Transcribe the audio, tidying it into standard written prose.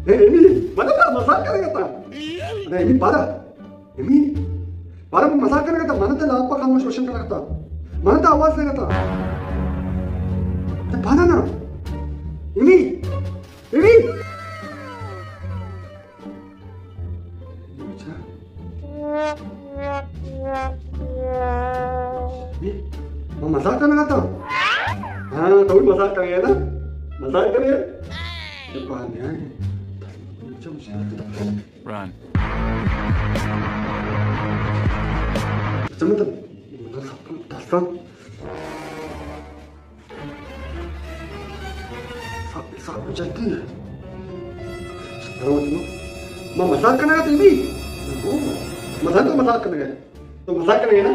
Ini mana tak masak kan kata? Ada ini para masak kan kata? Mana tak apa kamu solution kan kata? Mana tak awas kan kata? Para na? Ini. Masak kan kata? Tahu masak kan ya? Masak kan ya? Depannya. Run. Cepetan. Dasar. Sabi jadi. Sekarang itu, mama masak kan TV. Masak kan ya? Tuh masak kan ya?